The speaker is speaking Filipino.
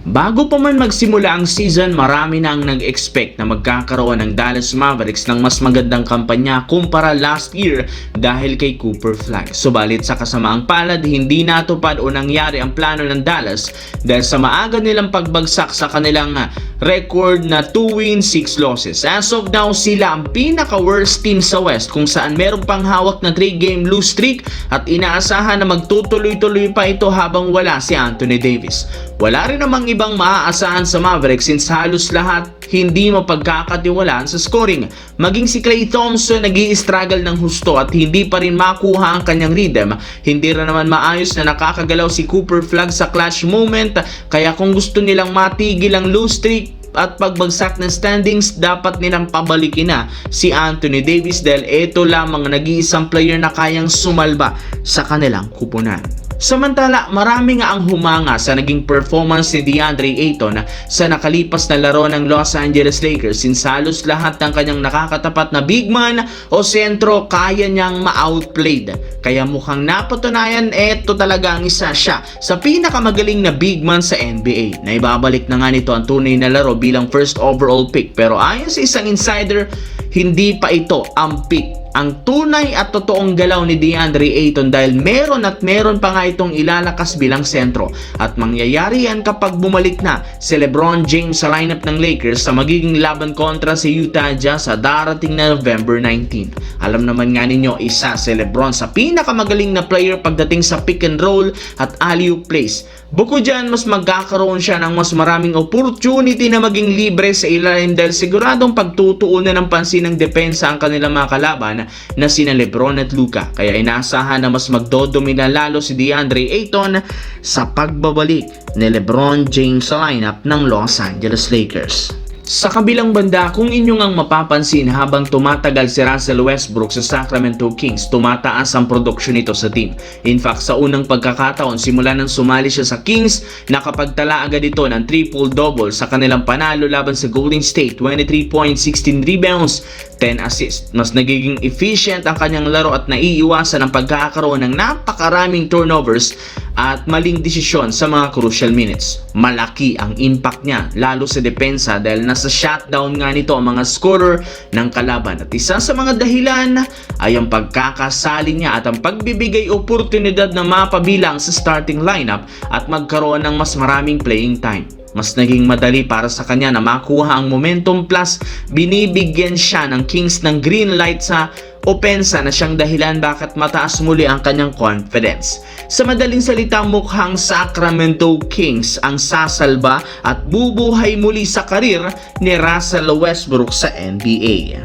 Bago pa man magsimula ang season, marami na ang nag-expect na magkakaroon ng Dallas Mavericks ng mas magandang kampanya kumpara last year dahil kay Cooper Flag. Subalit sa kasamaang palad, hindi natupad o nangyari ang plano ng Dallas dahil sa maaga nilang pagbagsak sa kanilang record na 2 wins, 6 losses. As of now, sila ang pinaka-worst team sa West kung saan meron pang hawak na 3-game lose streak at inaasahan na magtutuloy-tuloy pa ito habang wala si Anthony Davis. Wala rin namang ibang maaasahan sa Mavericks since halos lahat hindi mapagkakatiwalaan sa scoring. Maging si Klay Thompson nag-i-struggle ng husto at hindi pa rin makuha ang kanyang rhythm. Hindi rin naman maayos na nakakagalaw si Cooper Flag sa clutch moment, kaya kung gusto nilang matigil ang lose streak at pagbagsak ng standings, dapat nilang pabalikin na si Anthony Davis dahil ito lamang nag-iisang player na kayang sumalba sa kanilang kupunan. Samantala, marami nga ang humanga sa naging performance ni DeAndre Ayton sa nakalipas na laro ng Los Angeles Lakers since halos lahat ng kanyang nakakatapat na big man o sentro kaya niyang ma-outplayed. Kaya mukhang napatunayan eto talaga ang isa siya sa pinakamagaling na big man sa NBA. Naibabalik na nga nito ang tunay na laro bilang first overall pick, pero ayon sa isang insider, hindi pa ito ang pick. Ang tunay at totoong galaw ni DeAndre Ayton dahil meron pa nga itong ilalakas bilang sentro at mangyayari yan kapag bumalik na si LeBron James sa lineup ng Lakers sa magiging laban kontra si Utah Jazz sa darating na November 19. Alam naman nga ninyo, isa si LeBron sa pinakamagaling na player pagdating sa pick and roll at alley-oop plays. Bukod dyan, mas magkakaroon siya ng mas maraming opportunity na maging libre sa ilalim dahil siguradong pagtutuunan ng pansin ng depensa ang kanilang mga kalaban na sina LeBron at Luka. Kaya inaasahan na mas magdodomina lalo si DeAndre Ayton sa pagbabalik ni LeBron James sa lineup ng Los Angeles Lakers. Sa kabilang banda, kung inyong ang mapapansin habang tumatagal si Russell Westbrook sa Sacramento Kings, tumataas ang produksyon nito sa team. In fact, sa unang pagkakataon, simula nang sumali siya sa Kings, nakapagtala agad ito ng triple-double sa kanilang panalo laban sa Golden State, 23 points, 16 rebounds, 10 assists. Mas nagiging efficient ang kanyang laro at naiiwasan ang pagkakaroon ng napakaraming turnovers at maling desisyon sa mga crucial minutes. Malaki ang impact niya, lalo sa depensa dahil nasa shutdown nga nito ang mga scorer ng kalaban. At isa sa mga dahilan ay ang pagkakasali niya at ang pagbibigay oportunidad na mapabilang sa starting lineup at magkaroon ng mas maraming playing time. Mas naging madali para sa kanya na makuha ang momentum plus binibigyan siya ng Kings ng green light sa opensa na siyang dahilan bakit mataas muli ang kanyang confidence. Sa madaling salita, mukhang Sacramento Kings ang sasalba at bubuhay muli sa karir ni Russell Westbrook sa NBA.